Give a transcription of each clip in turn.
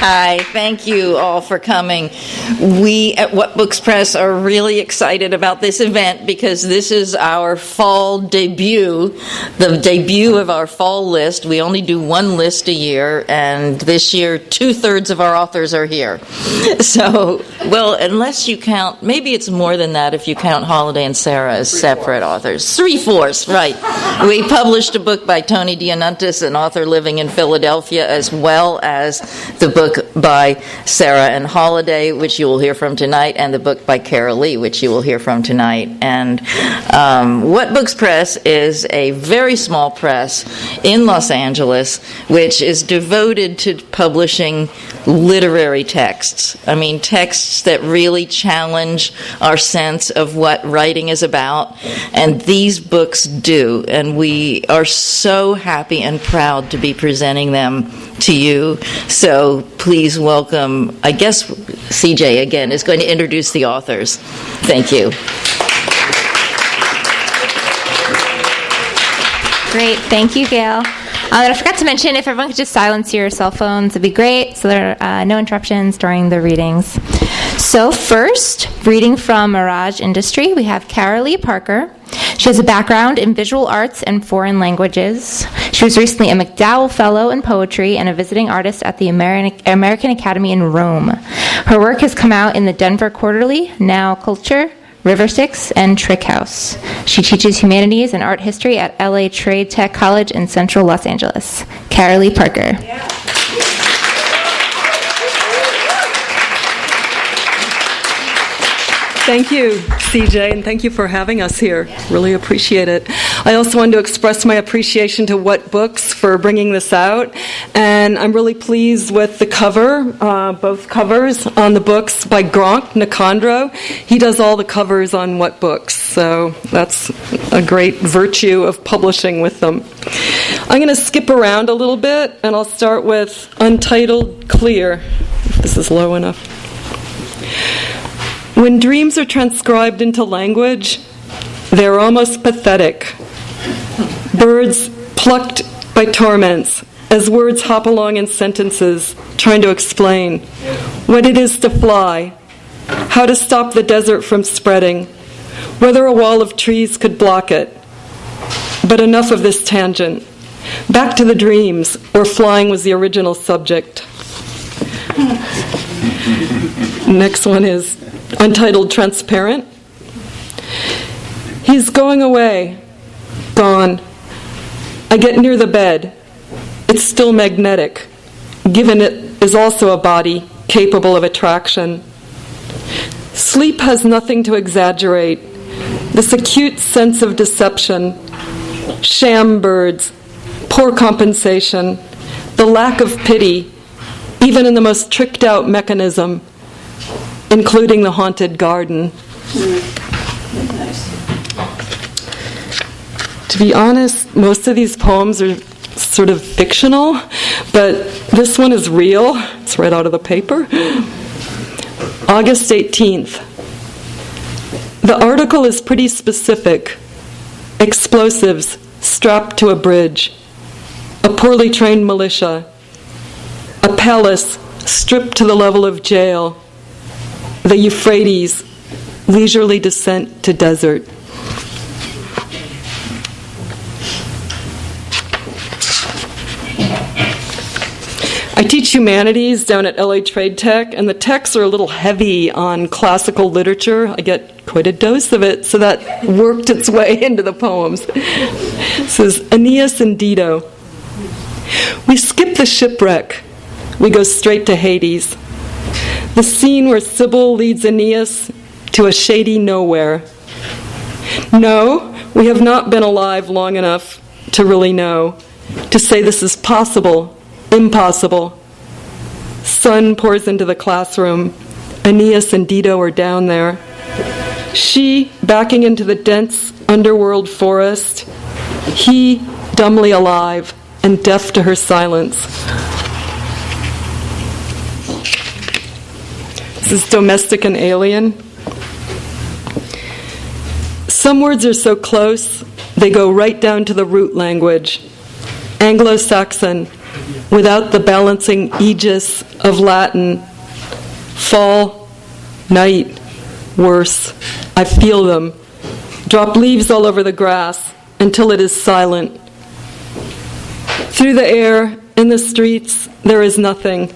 Hi, thank you all for coming. We at What Books Press are really excited about this event because this is our fall debut, the debut of our fall list. We only do one list a year, and this year 2/3 of our authors are here. So, well, unless you count, maybe it's more than that if you count Holaday and Sarah as separate authors. 3/4, right. We published a book by Tony Dianuntis, an author living in Philadelphia, as well as the book by Sarah and Holaday, which you will hear from tonight, and the book by Carolie, which you will hear from tonight. And What Books Press is a very small press in Los Angeles, which is devoted to publishing literary texts. I mean, texts that really challenge our sense of what writing is about, and these books do. And we are so happy and proud to be presenting them to you. So please welcome, I guess CJ again is going to introduce the authors. Thank you. Great, thank you, Gail. I forgot to mention, if everyone could just silence your cell phones, it'd be great, so there are no interruptions during the readings. So first, reading from Mirage Industry, we have Carolie Parker. She has a background in visual arts and foreign languages. She was recently a MacDowell Fellow in Poetry and a visiting artist at the American Academy in Rome. Her work has come out in the Denver Quarterly, Now Culture, River Styx, and Trick House. She teaches humanities and art history at LA Trade Tech College in central Los Angeles. Carolie Parker. Yeah. Thank you, CJ, and thank you for having us here. Really appreciate it. I also wanted to express my appreciation to What Books for bringing this out, and I'm really pleased with the cover, both covers on the books by Gronk Nicandro. He does all the covers on What Books, so that's a great virtue of publishing with them. I'm going to skip around a little bit, and I'll start with Untitled Clear, if this is low enough. When dreams are transcribed into language, they're almost pathetic. Birds plucked by torments as words hop along in sentences trying to explain what it is to fly, how to stop the desert from spreading, whether a wall of trees could block it. But enough of this tangent. Back to the dreams, where flying was the original subject. Next one is Untitled Transparent. He's going away. Gone. I get near the bed. It's still magnetic, given it is also a body capable of attraction. Sleep has nothing to exaggerate. This acute sense of deception, sham birds, poor compensation, the lack of pity, even in the most tricked out mechanism, including the haunted garden. To be honest, most of these poems are sort of fictional, but this one is real. It's right out of the paper. August 18th. The article is pretty specific. Explosives strapped to a bridge. A poorly trained militia. A palace stripped to the level of jail. The Euphrates, leisurely descent to desert. I teach humanities down at LA Trade Tech, and the texts are a little heavy on classical literature. I get quite a dose of it, so that worked its way into the poems. This is Aeneas and Dido. We skip the shipwreck. We go straight to Hades. The scene where Sybil leads Aeneas to a shady nowhere. No, we have not been alive long enough to really know, to say this is possible, impossible. Sun pours into the classroom. Aeneas and Dido are down there. She backing into the dense underworld forest. He dumbly alive and deaf to her silence. This is Domestic and Alien. Some words are so close, they go right down to the root language. Anglo-Saxon, without the balancing aegis of Latin. Fall, night, worse. I feel them. Drop leaves all over the grass until it is silent. Through the air, in the streets, there is nothing.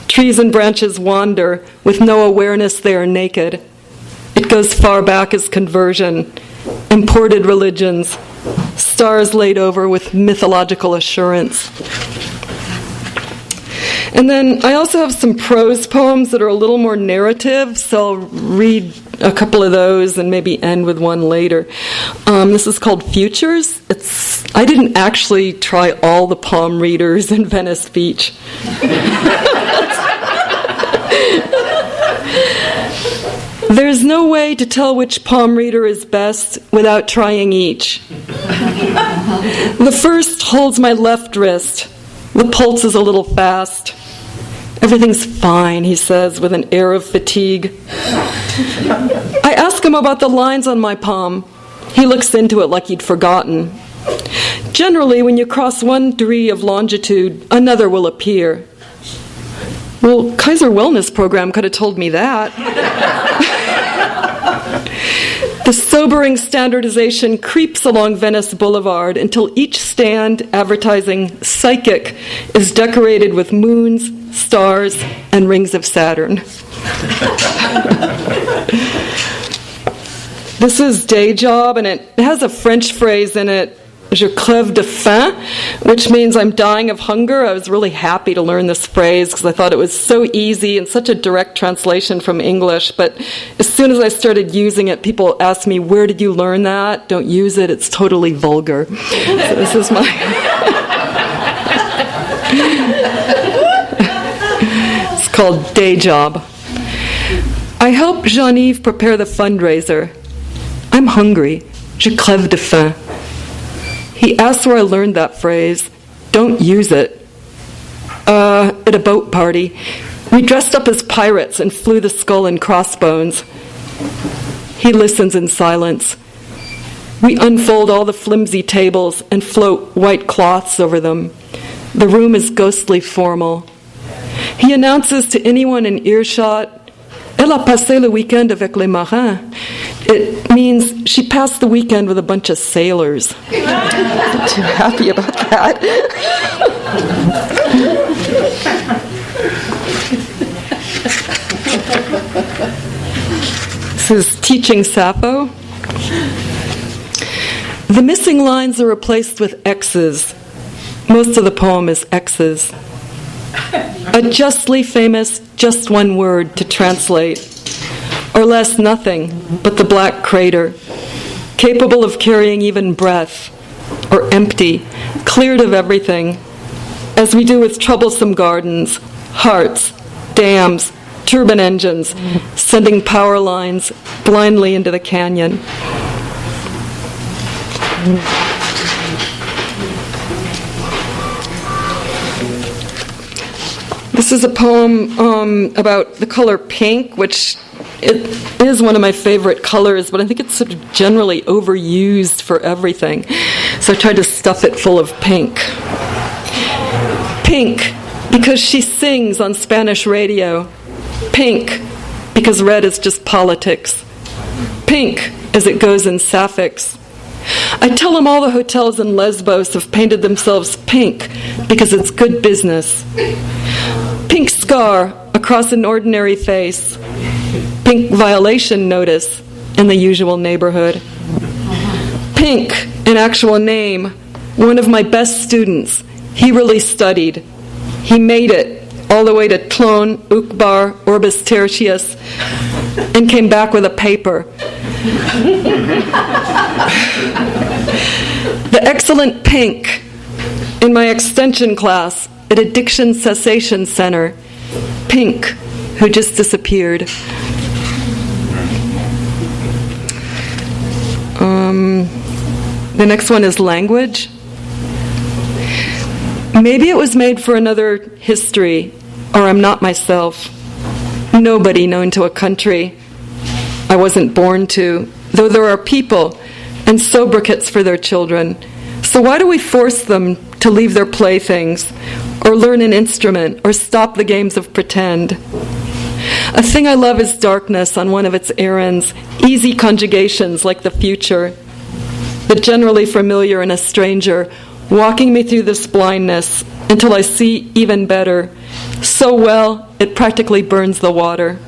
Trees and branches wander with no awareness they are naked. It goes far back as conversion, imported religions, stars laid over with mythological assurance. And then I also have some prose poems that are a little more narrative, so I'll read a couple of those and maybe end with one later. This is called Futures. I didn't actually try all the palm readers in Venice Beach. There's no way to tell which palm reader is best without trying each. The first holds my left wrist. The pulse is a little fast. Everything's fine, he says with an air of fatigue. I ask him about the lines on my palm. He looks into it like he'd forgotten. Generally, when you cross one degree of longitude, another will appear. Well, Kaiser Wellness Program could have told me that. The sobering standardization creeps along Venice Boulevard until each stand advertising psychic is decorated with moons, stars, and rings of Saturn. This is Day Job, and it has a French phrase in it, Je crève de faim, which means I'm dying of hunger. I was really happy to learn this phrase because I thought it was so easy and such a direct translation from English. But as soon as I started using it, people asked me, where did you learn that? Don't use it. It's totally vulgar. So this is my... It's called Day Job. I help Jean-Yves prepare the fundraiser. I'm hungry. Je crève de faim. He asked where I learned that phrase. Don't use it. At a boat party. We dressed up as pirates and flew the skull and crossbones. He listens in silence. We unfold all the flimsy tables and float white cloths over them. The room is ghostly formal. He announces to anyone in earshot, Elle a passé le week-end avec les marins. It means she passed the weekend with a bunch of sailors. I'm too happy about that. This is Teaching Sappho. The missing lines are replaced with X's. Most of the poem is X's. A justly famous, just one word to translate. Or less nothing but the black crater, capable of carrying even breath, or empty, cleared of everything, as we do with troublesome gardens, hearts, dams, turbine engines, sending power lines blindly into the canyon. This is a poem about the color pink, which it is one of my favorite colors, but I think it's sort of generally overused for everything. So I tried to stuff it full of pink. Pink, because she sings on Spanish radio. Pink, because red is just politics. Pink, as it goes in sapphics. I tell them all the hotels in Lesbos have painted themselves pink because it's good business. Pink scar across an ordinary face. Pink violation notice in the usual neighborhood. Pink, an actual name. One of my best students. He really studied. He made it all the way to Tlon, Ukbar, Orbis Tertius, and came back with a paper. The excellent Pink in my extension class at Addiction Cessation Center. Pink, who just disappeared. The next one is language. Maybe it was made for another history, or I'm not myself. Nobody known to a country I wasn't born to, though there are people and sobriquets for their children. So why do we force them to leave their playthings? or learn an instrument, or stop the games of pretend. A thing I love is darkness on one of its errands, easy conjugations like the future, but generally familiar and a stranger, walking me through this blindness until I see even better, so well it practically burns the water.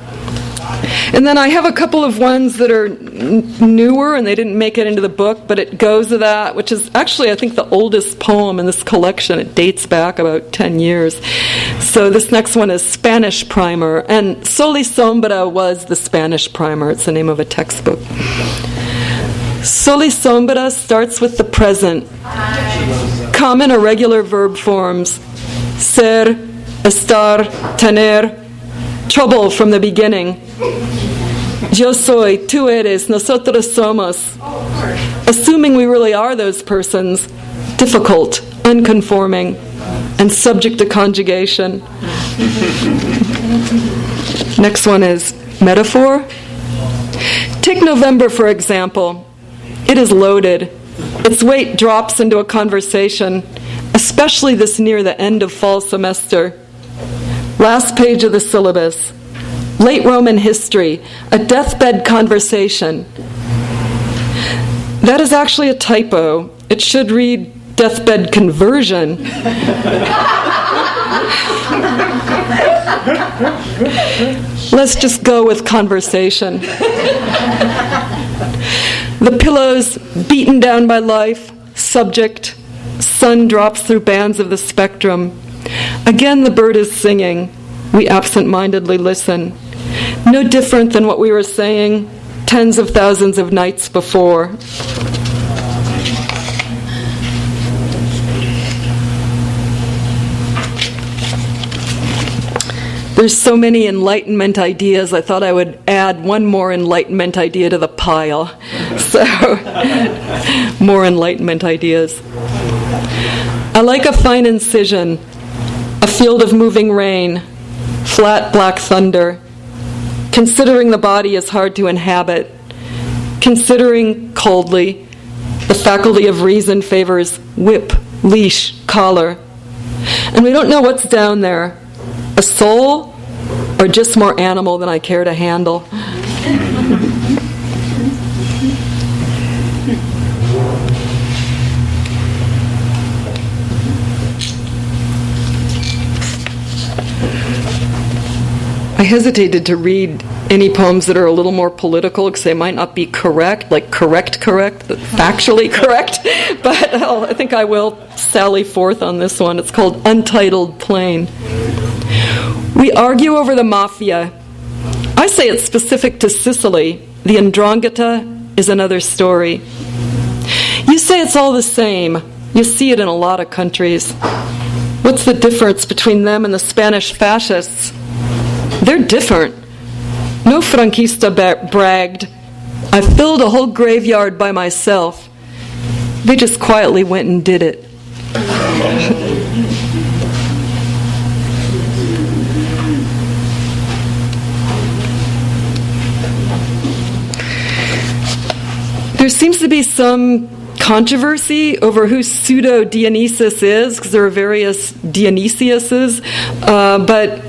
And then I have a couple of ones that are newer, and they didn't make it into the book, but it goes to that, which is actually, I think, the oldest poem in this collection. It dates back about 10 years. So this next one is Spanish Primer, and Sol y Sombra was the Spanish Primer. It's the name of a textbook. Sol y Sombra starts with the present. Common or regular verb forms. Ser, estar, tener. Trouble from the beginning. Yo soy, tú eres, nosotros somos. Assuming we really are those persons. Difficult, unconforming, and subject to conjugation. Next one is metaphor. Take November, for example. It is loaded. Its weight drops into a conversation, especially this near the end of fall semester. Last page of the syllabus. Late Roman history, a deathbed conversation. That is actually a typo. It should read deathbed conversion. Let's just go with conversation. The pillows beaten down by life, subject, sun drops through bands of the spectrum. Again the bird is singing. We absent-mindedly listen. No different than what we were saying tens of thousands of nights before. There's so many Enlightenment ideas, I thought I would add one more Enlightenment idea to the pile. So, more Enlightenment ideas. I like a fine incision, a field of moving rain, flat black thunder. Considering the body is hard to inhabit. Considering coldly, the faculty of reason favors whip, leash, collar. And we don't know what's down there. A soul? Or just more animal than I care to handle? I hesitated to read any poems that are a little more political because they might not be correct, like correct, factually correct, but I think I will sally forth on this one. It's called Untitled Plain. We argue over the mafia. I say it's specific to Sicily. The 'Ndrangheta is another story. You say it's all the same. You see it in a lot of countries. What's the difference between them and the Spanish fascists? They're different. No Franquista bragged. I filled a whole graveyard by myself. They just quietly went and did it. There seems to be some controversy over who pseudo-Dionysus is, because there are various Dionysiuses, but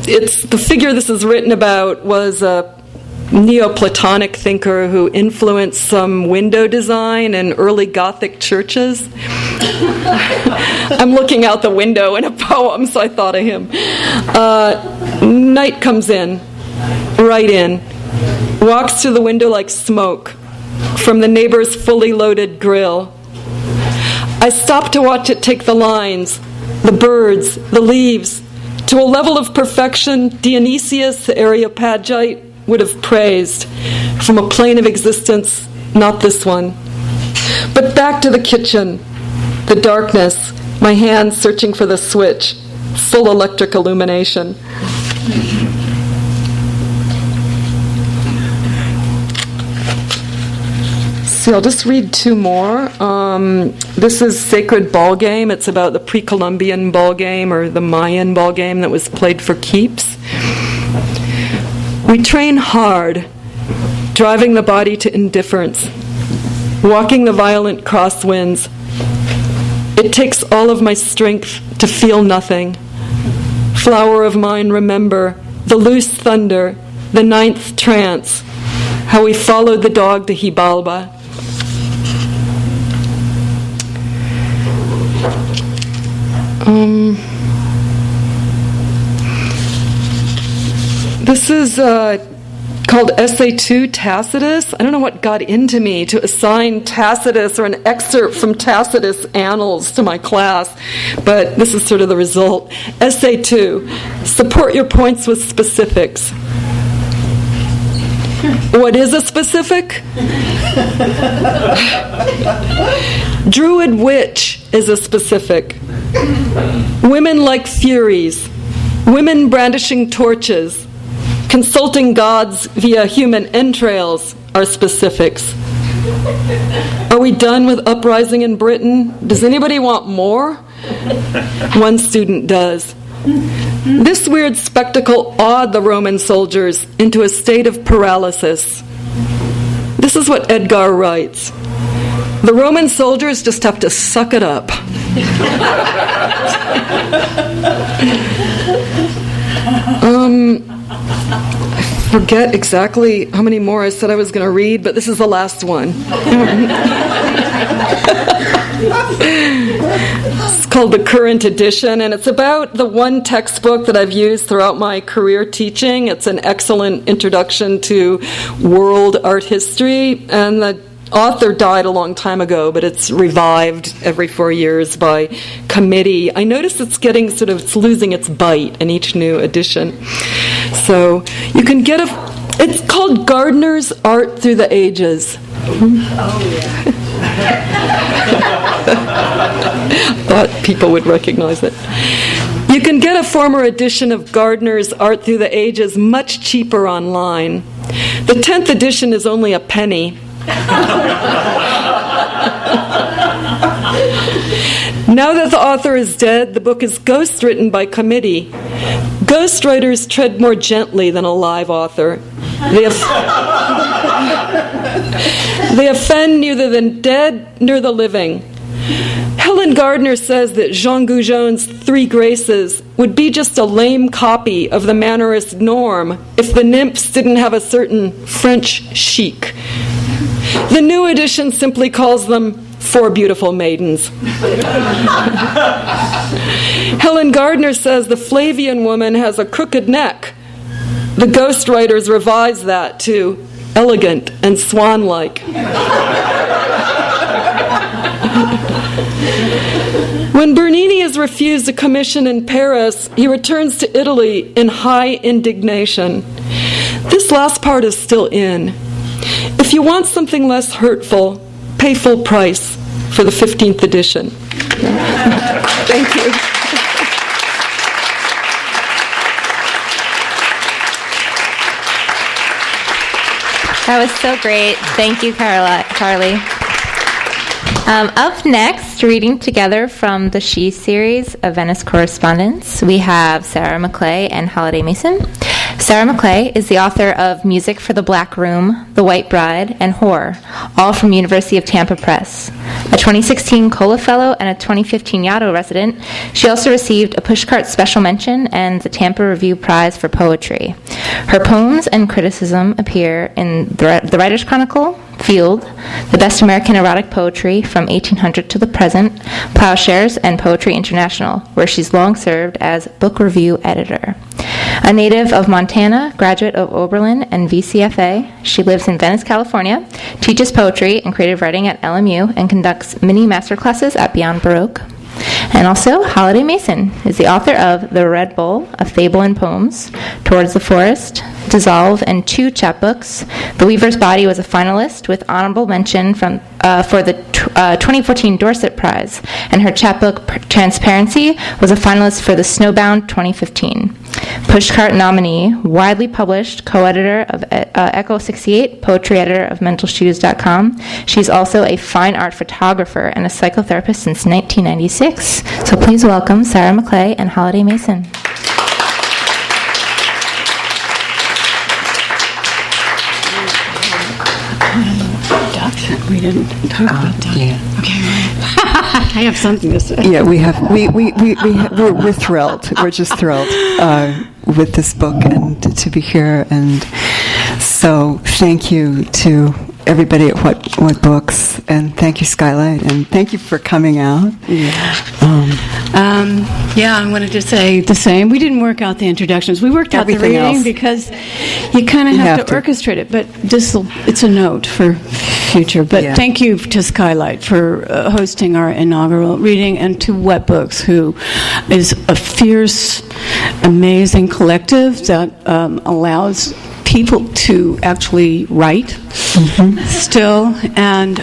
it's the figure this is written about was a Neoplatonic thinker who influenced some window design in early Gothic churches. I'm looking out the window in a poem, so I thought of him. Night comes in, right in, walks through the window like smoke from the neighbor's fully loaded grill. I stop to watch it take the lines, the birds, the leaves, to a level of perfection Dionysius, the Areopagite, would have praised, from a plane of existence, not this one. But back to the kitchen, the darkness, my hands searching for the switch, full electric illumination. So I'll just read two more. This is Sacred Ball Game. It's about the pre-Columbian ball game or the Mayan ball game that was played for keeps. We train hard, driving the body to indifference, walking the violent crosswinds. It takes all of my strength to feel nothing. Flower of mine, remember the loose thunder, the ninth trance, how we followed the dog to Hibalba. This is called Essay 2, Tacitus. I don't know what got into me to assign Tacitus or an excerpt from Tacitus' Annals to my class, but this is sort of the result. Essay 2, support your points with specifics. What is a specific? Druid witch is a specific. Women like furies. Women brandishing torches. Consulting gods via human entrails are specifics. Are we done with uprising in Britain? Does anybody want more? One student does. This weird spectacle awed the Roman soldiers into a state of paralysis. This is what Edgar writes. The Roman soldiers just have to suck it up. I forget exactly how many more I said I was going to read, but this is the last one. It's called the Current Edition, and it's about the one textbook that I've used throughout my career teaching. It's an excellent introduction to world art history, and the author died a long time ago, but it's revived every 4 years by committee. I notice it's losing its bite in each new edition. So you can get it's called Gardner's Art Through the Ages. Thought people would recognize it. You can get a former edition of Gardner's Art Through the Ages much cheaper online. The 10th edition is only a penny. Now that the author is dead, the book is ghostwritten by committee. Ghostwriters tread more gently than a live author. They offend neither the dead nor the living. Helen Gardner says that Jean Goujon's Three Graces would be just a lame copy of the Mannerist norm if the nymphs didn't have a certain French chic. The new edition simply calls them Four Beautiful Maidens. Helen Gardner says the Flavian woman has a crooked neck. The ghostwriters revised that to elegant and swan-like. When Bernini is refused a commission in Paris, he returns to Italy in high indignation. This last part is still in. If you want something less hurtful, pay full price for the 15th edition. Thank you. That was so great. Thank you, Carly. Up next, reading together from the She series of Venice Correspondence, we have Sarah Maclay and Holaday Mason. Sarah Maclay is the author of Music for the Black Room, The White Bride, and Whore, all from University of Tampa Press. A 2016 Cola Fellow and a 2015 Yaddo resident, she also received a Pushcart Special Mention and the Tampa Review Prize for Poetry. Her poems and criticism appear in the Writer's Chronicle, Field, The Best American Erotic Poetry from 1800 to the Present, Plowshares, and Poetry International, where she's long served as book review editor. A native of Montana, graduate of Oberlin and VCFA, she lives in Venice, California, teaches poetry and creative writing at LMU, and conducts mini masterclasses at Beyond Baroque. And also, Holaday Mason is the author of The Red Bull, A Fable in Poems, Towards the Forest, Dissolve, and 2 chapbooks. The Weaver's Body was a finalist with honorable mention for the 2014 Dorset Prize, and her chapbook Transparency was a finalist for the Snowbound 2015. Pushcart nominee, widely published, co-editor of Echo 68, poetry editor of mentalshoes.com. She's also a fine art photographer and a psychotherapist since 1996. So please welcome Sarah Maclay and Holaday Mason. We didn't talk about that. Yeah. Okay. I have something to say. Yeah, we're thrilled. We're just thrilled with this book and to be here. And so thank you to everybody at What Books, and thank you, Skylight, and thank you for coming out. I wanted to say the same. We didn't work out the introductions. We worked out the Everything reading else. because you kind of have to orchestrate it. But it's a note for future. But thank you to Skylight for hosting our inaugural reading, and to What Books, who is a fierce, amazing collective that allows people to actually write still. And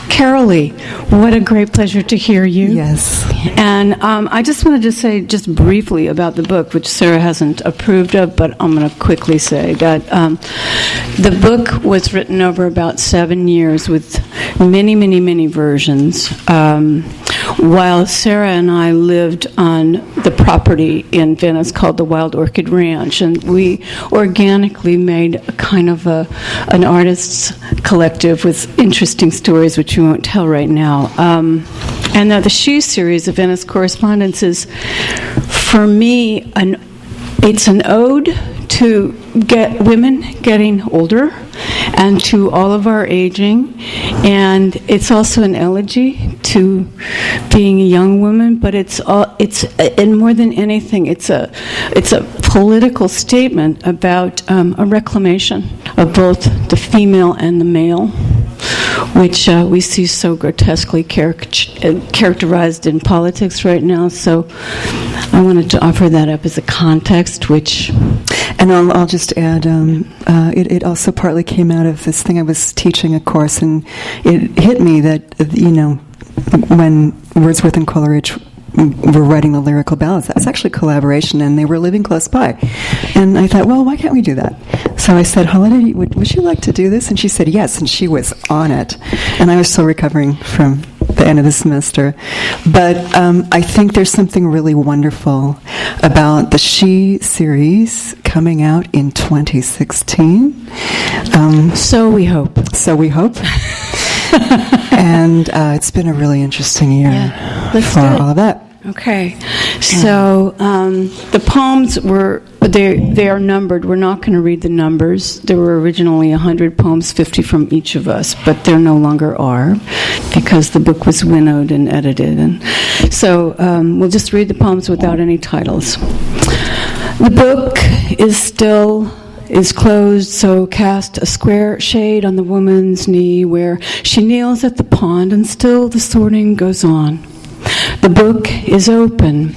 Carolie, what a great pleasure to hear you. Yes. And I just wanted to say just briefly about the book, which Sarah hasn't approved of, but I'm going to quickly say that the book was written over about 7 years with many, many, many versions. While Sarah and I lived on the property in Venice called the Wild Orchid Ranch, and we organically made a kind of an artist's collective with interesting stories, which we won't tell right now. And the She series of Venice Correspondence is, for me, it's an ode to women getting older and to all of our aging, and it's also an elegy to being a young woman. But and more than anything, it's a political statement about a reclamation of both the female and the male, which we see so grotesquely characterized in politics right now. So I wanted to offer that up as a context, which... And I'll just add, it also partly came out of this thing. I was teaching a course, and it hit me that, when Wordsworth and Coleridge were writing the lyrical ballads, that was actually collaboration, and they were living close by. And I thought, well, why can't we do that? So I said, Holaday, would you like to do this? And she said yes, and she was on it. And I was still recovering from the end of the semester. But I think there's something really wonderful about the She series coming out in 2016. So we hope. And it's been a really interesting year for all of that. Okay, so the poems they are numbered. We're not going to read the numbers. There were originally 100 poems, 50 from each of us, but there no longer are because the book was winnowed and edited. And so we'll just read the poems without any titles. The book is closed, so cast a square shade on the woman's knee where she kneels at the pond, and still the sorting goes on. The book is open.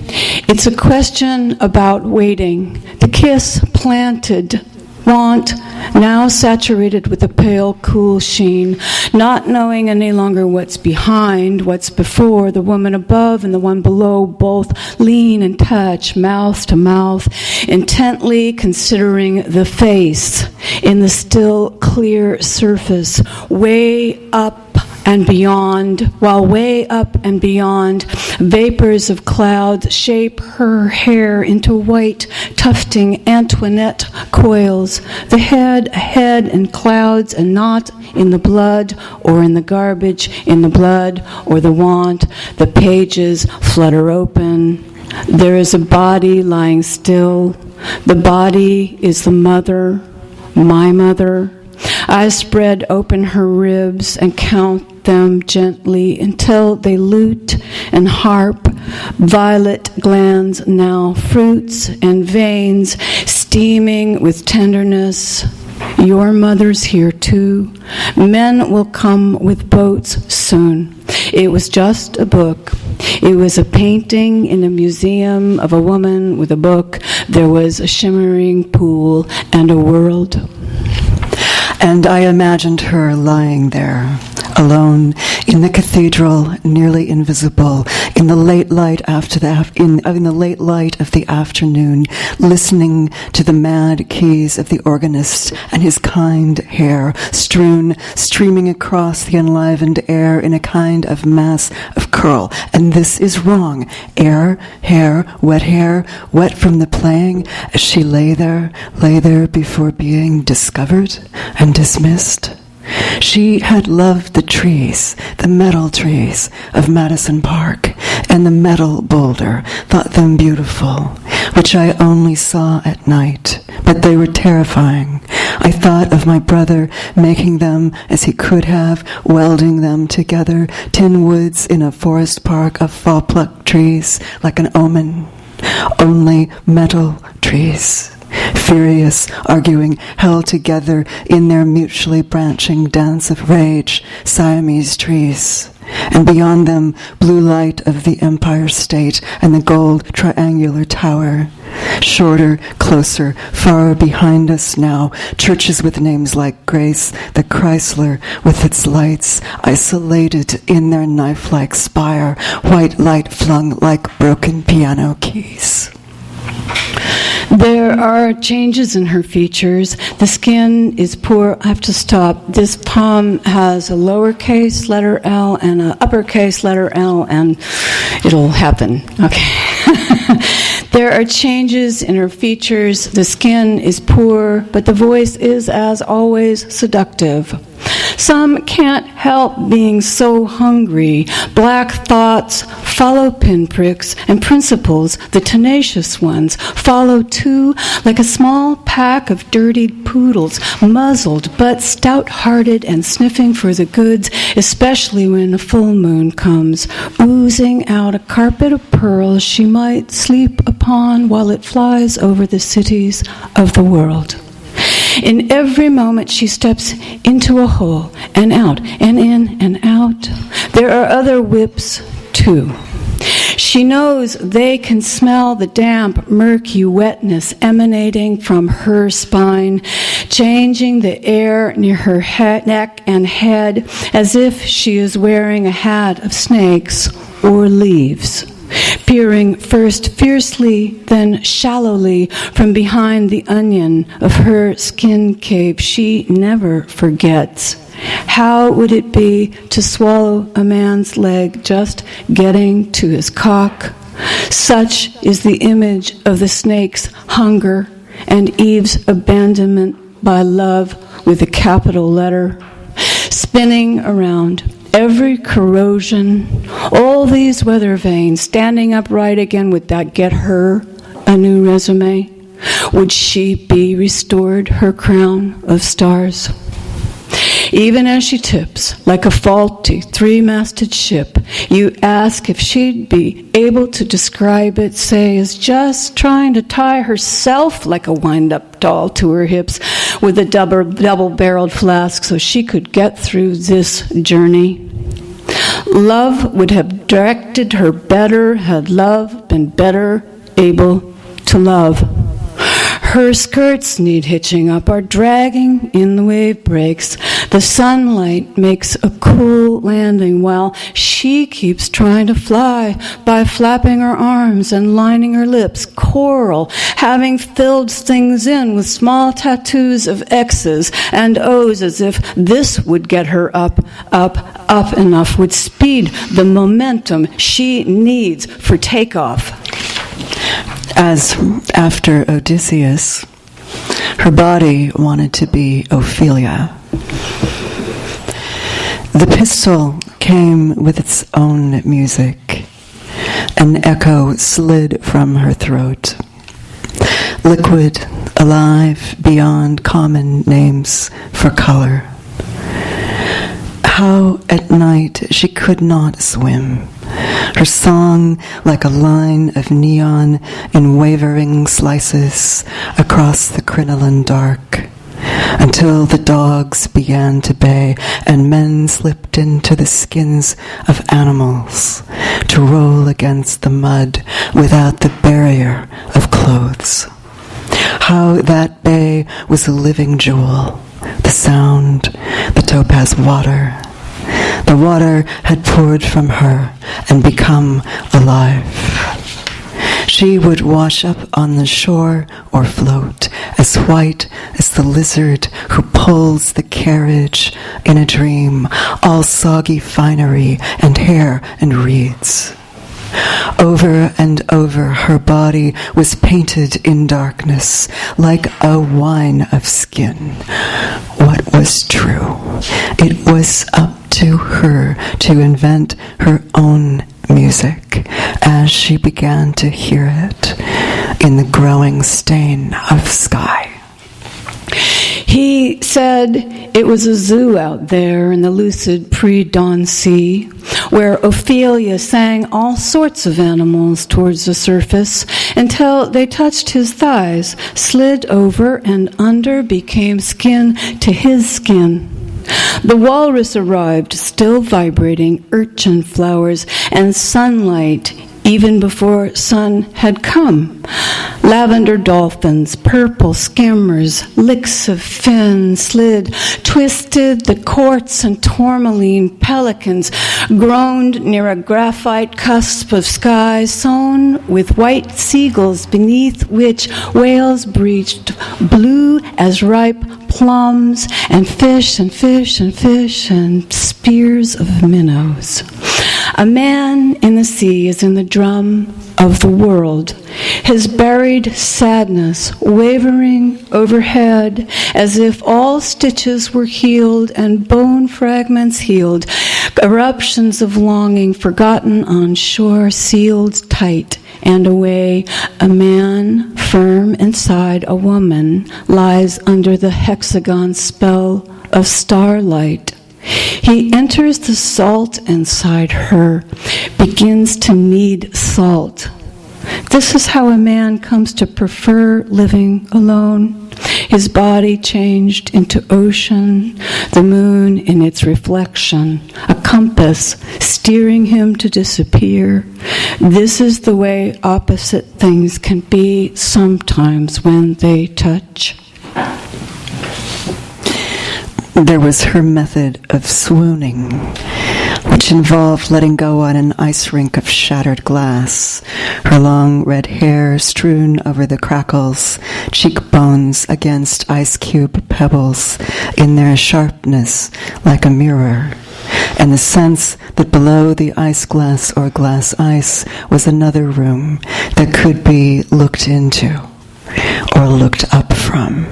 It's a question about waiting. The kiss planted, want, now saturated with a pale, cool sheen, not knowing any longer what's behind, what's before, the woman above and the one below, both lean and touch, mouth to mouth, intently considering the face in the still, clear surface, way up and beyond, while way up and beyond, vapors of clouds shape her hair into white, tufting Antoinette coils, the head ahead in clouds and not in the blood or in the garbage, in the blood or the want. The pages flutter open. There is a body lying still. The body is the mother, my mother. I spread open her ribs and count them gently until they lute and harp. Violet glands now, fruits and veins, steaming with tenderness. Your mother's here too. Men will come with boats soon. It was just a book. It was a painting in a museum of a woman with a book. There was a shimmering pool and a world. And I imagined her lying there, alone, in the cathedral, nearly invisible, in the late light in the late light of the afternoon, listening to the mad keys of the organist and his kind hair, streaming across the enlivened air in a kind of mass of curl. And this is wrong. Hair, wet from the playing, as she lay there before being discovered and dismissed She had loved the trees, the metal trees of Madison Park, and the metal boulder, thought them beautiful, which I only saw at night, but they were terrifying. I thought of my brother making them as he could have, welding them together, tin woods in a forest park of fall-plucked trees, like an omen. Only metal trees. Furious, arguing, held together in their mutually branching dance of rage, Siamese trees. And beyond them, blue light of the Empire State and the gold triangular tower. Shorter, closer, far behind us now, churches with names like Grace, the Chrysler with its lights, isolated in their knife-like spire, white light flung like broken piano keys. There are changes in her features. The skin is poor. I have to stop. This poem has a lowercase letter L and an uppercase letter L, and it'll happen. Okay. There are changes in her features. The skin is poor, but the voice is, as always, seductive. Some can't help being so hungry. Black thoughts follow pinpricks, and principles, the tenacious ones, follow too, like a small pack of dirtied poodles, muzzled but stout-hearted and sniffing for the goods, especially when the full moon comes, oozing out a carpet of pearls she might sleep upon while it flies over the cities of the world. In every moment she steps into a hole and out and in and out. There are other whips, too. She knows they can smell the damp, murky wetness emanating from her spine, changing the air near her neck and head as if she is wearing a hat of snakes or leaves. Peering first fiercely, then shallowly from behind the onion of her skin cape, she never forgets. How would it be to swallow a man's leg just getting to his cock? Such is the image of the snake's hunger and Eve's abandonment by love with a capital letter. Spinning around every corrosion, all these weather vanes, standing upright again, would that get her a new resume? Would she be restored her crown of stars? Even as she tips like a faulty three-masted ship, you ask if she'd be able to describe it, say, as just trying to tie herself like a wind-up doll to her hips with a double-barreled flask so she could get through this journey. Love would have directed her better had love been better able to love. Her skirts need hitching up, are dragging in the wave breaks. The sunlight makes a cool landing while she keeps trying to fly by flapping her arms and lining her lips. Coral, having filled things in with small tattoos of X's and O's as if this would get her up enough, would speed the momentum she needs for takeoff. As after Odysseus, her body wanted to be Ophelia. The pistol came with its own music. An echo slid from her throat. Liquid, alive, beyond common names for color. How at night she could not swim. Her song like a line of neon in wavering slices across the crinoline dark, until the dogs began to bay and men slipped into the skins of animals to roll against the mud without the barrier of clothes. How that bay was a living jewel, the sound, the topaz water. The water had poured from her and become alive. She would wash up on the shore or float, as white as the lizard who pulls the carriage in a dream, all soggy finery and hair and reeds. Over and over, her body was painted in darkness, like a wine of skin. What was true? It was up to her to invent her own music as she began to hear it in the growing stain of sky. He said it was a zoo out there in the lucid pre-dawn sea, where Ophelia sang all sorts of animals towards the surface until they touched his thighs, slid over and under, became skin to his skin. The walrus arrived, still vibrating urchin flowers and sunlight, even before sun had come. Lavender dolphins, purple skimmers, licks of fin slid, twisted the quartz and tourmaline pelicans, groaned near a graphite cusp of sky sown with white seagulls, beneath which whales breached blue as ripe plums, and fish and fish and fish and spears of minnows. A man in the sea is in the drum of the world, his buried sadness wavering overhead as if all stitches were healed and bone fragments healed, eruptions of longing forgotten on shore sealed tight. And away, a man, firm inside a woman, lies under the hexagon spell of starlight. He enters the salt inside her, begins to need salt. This is how a man comes to prefer living alone. His body changed into ocean, the moon in its reflection, a compass steering him to disappear. This is the way opposite things can be sometimes when they touch. There was her method of swooning, which involved letting go on an ice rink of shattered glass, her long red hair strewn over the crackles, cheekbones against ice cube pebbles in their sharpness like a mirror, and the sense that below the ice glass or glass ice was another room that could be looked into or looked up from.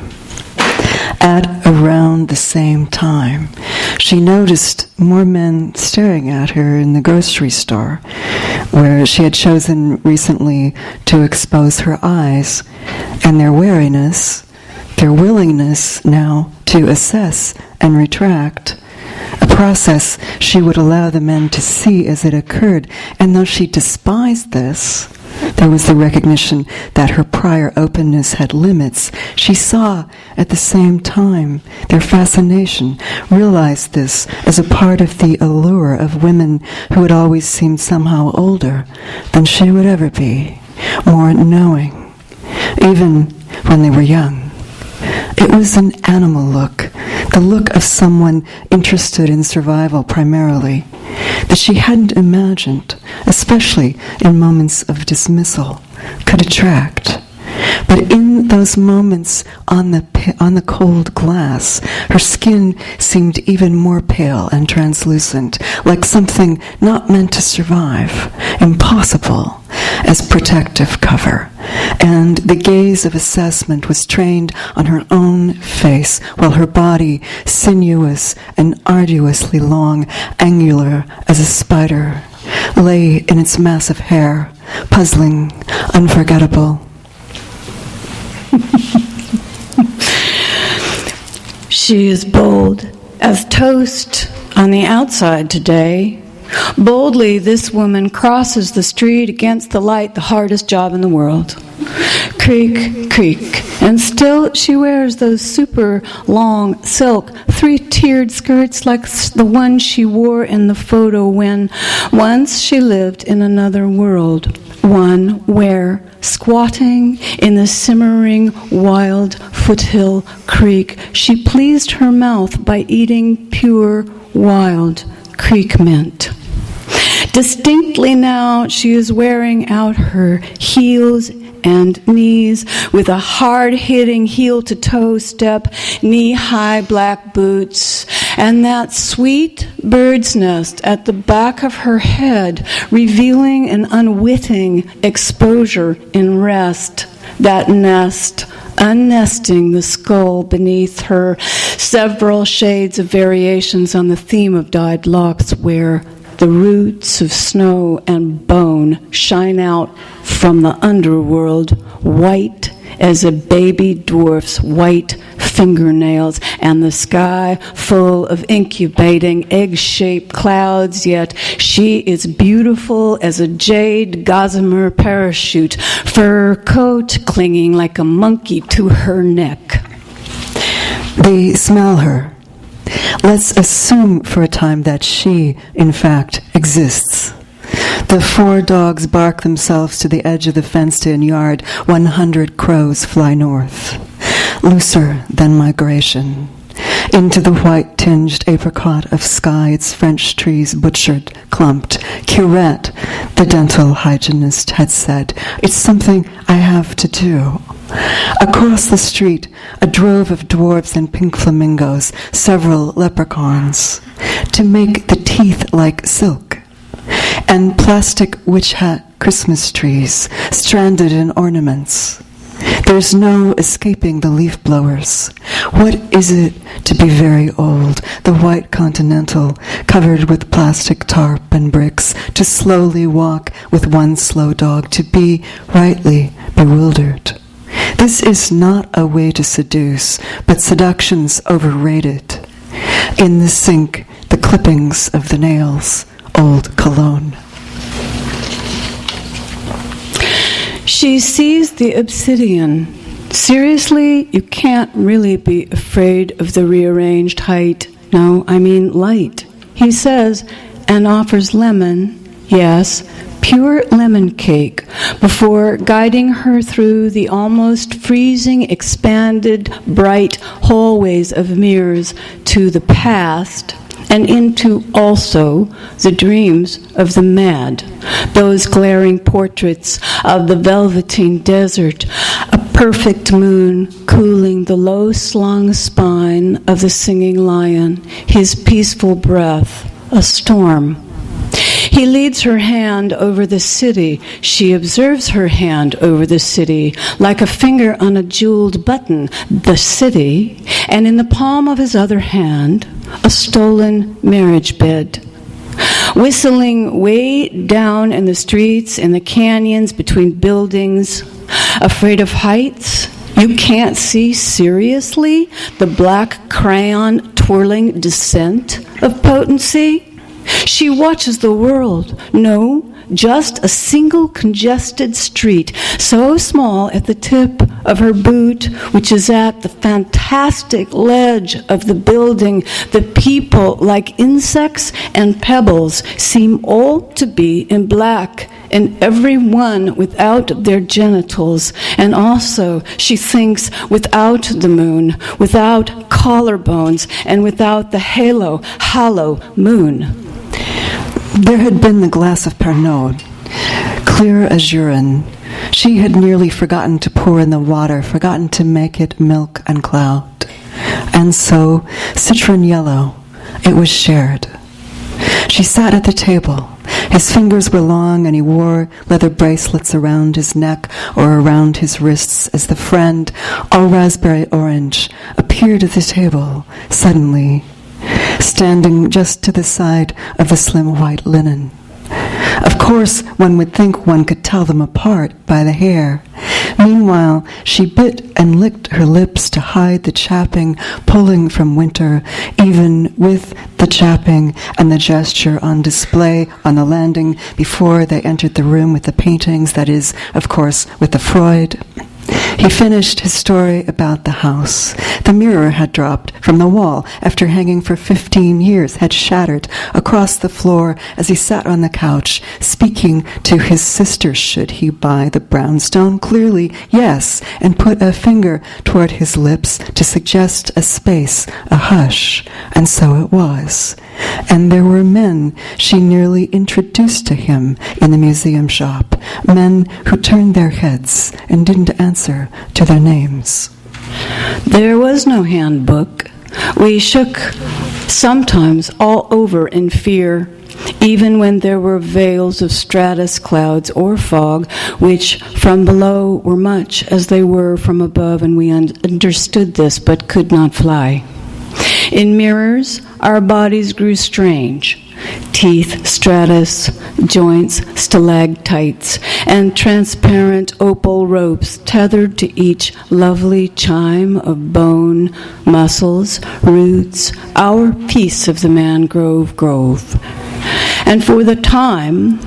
At around the same time, she noticed more men staring at her in the grocery store, where she had chosen recently to expose her eyes, and their wariness, their willingness now to assess and retract, a process she would allow the men to see as it occurred. And though she despised this, there was the recognition that her prior openness had limits. She saw at the same time their fascination, realized this as a part of the allure of women who had always seemed somehow older than she would ever be, more knowing, even when they were young. It was an animal look, the look of someone interested in survival primarily, that she hadn't imagined, especially in moments of dismissal, could attract. But in those moments on the cold glass, her skin seemed even more pale and translucent, like something not meant to survive, impossible as protective cover. And the gaze of assessment was trained on her own face, while her body, sinuous and arduously long, angular as a spider, lay in its massive hair, puzzling, unforgettable. She is bold as toast on the outside today. Boldly, this woman crosses the street against the light, the hardest job in the world. Creak, creak. And still she wears those super long silk, three-tiered skirts like the one she wore in the photo when once she lived in another world. One where, squatting in the simmering wild foothill creek, she pleased her mouth by eating pure wild creek mint. Distinctly now, she is wearing out her heels and knees with a hard-hitting heel-to-toe step, knee-high black boots, and that sweet bird's nest at the back of her head, revealing an unwitting exposure in rest. That nest, unnesting the skull beneath her, several shades of variations on the theme of dyed locks, where the roots of snow and bone shine out from the underworld, white as a baby dwarf's white fingernails, and the sky full of incubating egg-shaped clouds, yet she is beautiful as a jade gossamer parachute, fur coat clinging like a monkey to her neck. They smell her. Let's assume for a time that she, in fact, exists. The 4 dogs bark themselves to the edge of the fenced-in yard. 100 crows fly north, looser than migration, into the white-tinged apricot of sky, its French trees butchered, clumped. Curette, the dental hygienist, had said, "It's something I have to do." Across the street, a drove of dwarves and pink flamingos, several leprechauns, to make the teeth like silk, and plastic witch hat Christmas trees, stranded in ornaments. There's no escaping the leaf blowers. What is it to be very old, the white continental, covered with plastic tarp and bricks, to slowly walk with one slow dog, to be rightly bewildered? This is not a way to seduce, but seduction's overrated. In the sink, the clippings of the nails, old cologne. She sees the obsidian. Seriously, you can't really be afraid of the rearranged height. No, I mean light. He says, and offers lemon, yes, pure lemon cake, before guiding her through the almost freezing, expanded, bright hallways of mirrors to the past, and into also the dreams of the mad, those glaring portraits of the velveteen desert, a perfect moon cooling the low-slung spine of the singing lion, his peaceful breath, a storm. He leads her hand over the city. She observes her hand over the city, like a finger on a jeweled button, the city, and in the palm of his other hand, a stolen marriage bed. Whistling way down in the streets, in the canyons between buildings, afraid of heights, you can't see seriously the black crayon twirling descent of potency? She watches the world. No, just a single congested street, so small at the tip of her boot, which is at the fantastic ledge of the building. The people, like insects and pebbles, seem all to be in black, and every one without their genitals. And also, she thinks, without the moon, without collarbones, and without the hollow moon. There had been the glass of Pernod, clear as urine. She had nearly forgotten to pour in the water, forgotten to make it milk and cloud. And so, citron yellow, it was shared. She sat at the table. His fingers were long, and he wore leather bracelets around his neck or around his wrists as the friend, all raspberry orange, appeared at the table, suddenly, standing just to the side of the slim white linen. Of course, one would think one could tell them apart by the hair. Meanwhile, she bit and licked her lips to hide the chapping pulling from winter, even with the chapping and the gesture on display on the landing before they entered the room with the paintings, that is, of course, with the Freud. He finished his story about the house. The mirror had dropped from the wall after hanging for 15 years, had shattered across the floor as he sat on the couch, speaking to his sister. Should he buy the brownstone? Clearly, yes, and put a finger toward his lips to suggest a space, a hush. And so it was. And there were men she nearly introduced to him in the museum shop, men who turned their heads and didn't answer to their names. There was no handbook. We shook sometimes all over in fear, even when there were veils of stratus clouds or fog, which from below were much as they were from above, and we understood this but could not fly. In mirrors, our bodies grew strange. Teeth, stratus, joints, stalactites, and transparent opal ropes tethered to each lovely chime of bone, muscles, roots, our piece of the mangrove grove. And for the time,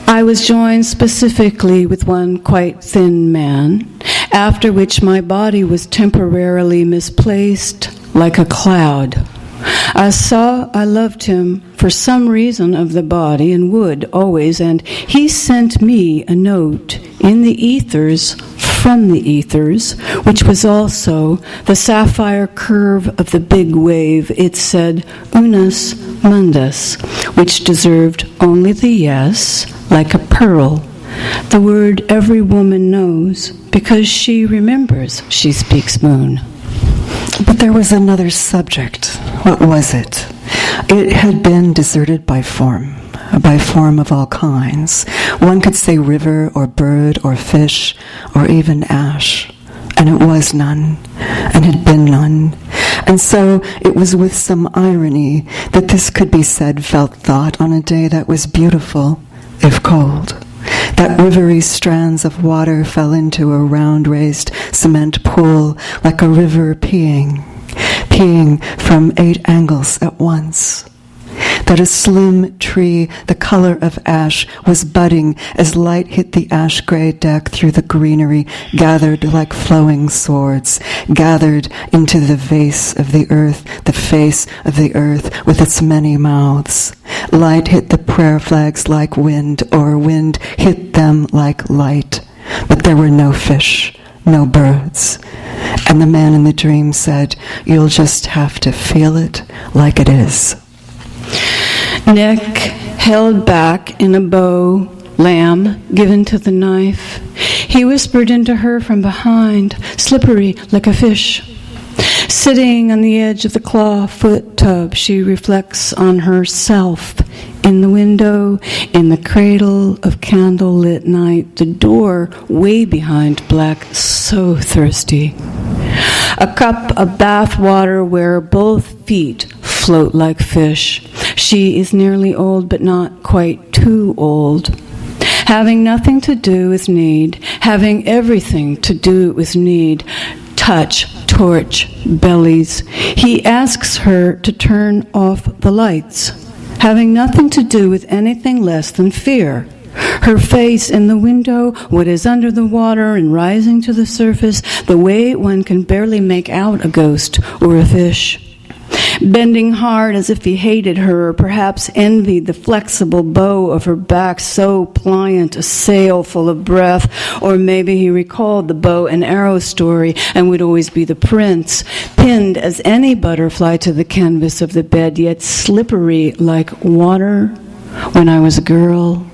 I was joined specifically with one quite thin man, after which my body was temporarily misplaced like a cloud. I saw I loved him for some reason of the body and would always, and he sent me a note in the ethers from the ethers, which was also the sapphire curve of the big wave. It said unus mundus, which deserved only the yes, like a pearl, the word every woman knows because she remembers she speaks moon. But there was another subject. What was it? It had been deserted by form of all kinds. One could say river or bird or fish or even ash. And it was none, and had been none. And so it was with some irony that this could be said, felt, thought, on a day that was beautiful, if cold. That rivery strands of water fell into a round-raised cement pool like a river peeing from 8 angles at once. That a slim tree, the color of ash, was budding as light hit the ash-gray deck through the greenery, gathered like flowing swords, gathered into the vase of the face of the earth with its many mouths. Light hit the prayer flags like wind, or wind hit them like light. But there were no fish, no birds. And the man in the dream said, "You'll just have to feel it like it is." Neck held back in a bow, lamb given to the knife. He whispered into her from behind, slippery like a fish. Sitting on the edge of the claw foot tub, she reflects on herself in the window, in the cradle of candle-lit night, the door way behind black, so thirsty. A cup of bath water where both feet float like fish. She is nearly old, but not quite too old. Having nothing to do with need, having everything to do with need. Touch, torch, bellies. He asks her to turn off the lights, having nothing to do with anything less than fear. Her face in the window, what is under the water and rising to the surface, the way one can barely make out a ghost or a fish. Bending hard as if he hated her, or perhaps envied the flexible bow of her back, so pliant, a sail full of breath. Or maybe he recalled the bow and arrow story and would always be the prince, pinned as any butterfly to the canvas of the bed, yet slippery like water when I was a girl.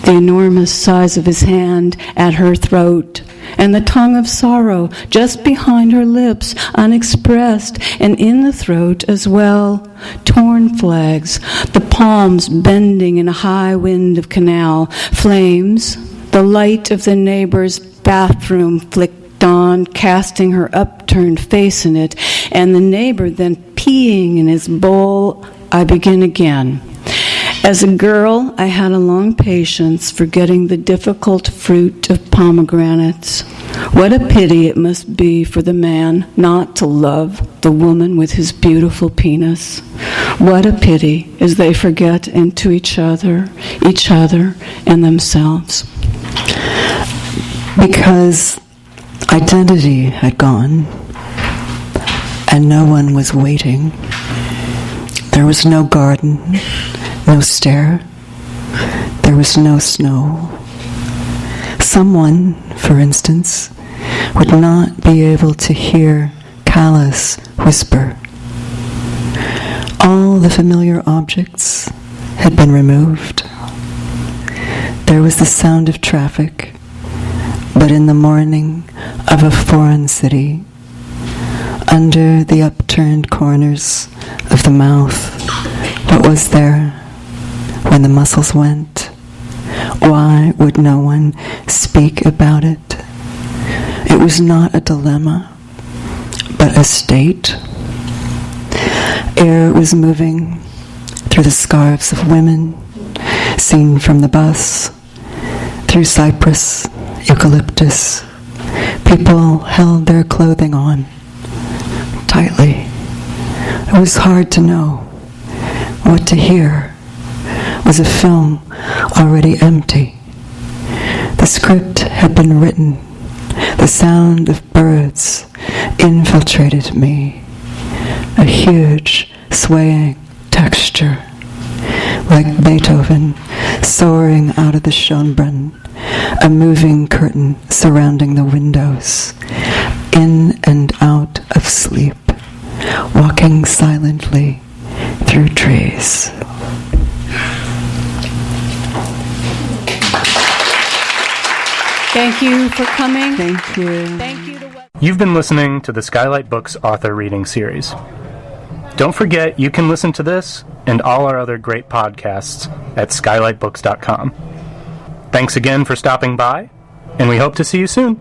The enormous size of his hand at her throat, and the tongue of sorrow just behind her lips, unexpressed, and in the throat as well. Torn flags, the palms bending in a high wind of canal, flames, the light of the neighbor's bathroom flicked on, casting her upturned face in it, and the neighbor then peeing in his bowl. I begin again. As a girl, I had a long patience for getting the difficult fruit of pomegranates. What a pity it must be for the man not to love the woman with his beautiful penis. What a pity as they forget into each other, and themselves. Because identity had gone, and no one was waiting. There was no garden, no stair. There was no snow. Someone, for instance, would not be able to hear callous whisper. All the familiar objects had been removed. There was the sound of traffic, but in the morning of a foreign city, Under the upturned corners of the mouth, what was there when the muscles went? Why would no one speak about it? It was not a dilemma, but a state. Air was moving through the scarves of women, seen from the bus, through cypress, eucalyptus. People held their clothing on tightly. It was hard to know what to hear. Was a film already empty? The script had been written. The sound of birds infiltrated me. A huge, swaying texture, like Beethoven soaring out of the Schönbrunn, a moving curtain surrounding the windows, in and out of sleep, walking silently through trees. Thank you for coming. Thank you. Thank you to You've been listening to the Skylight Books author reading series. Don't forget you can listen to this and all our other great podcasts at skylightbooks.com. Thanks again for stopping by, and we hope to see you soon.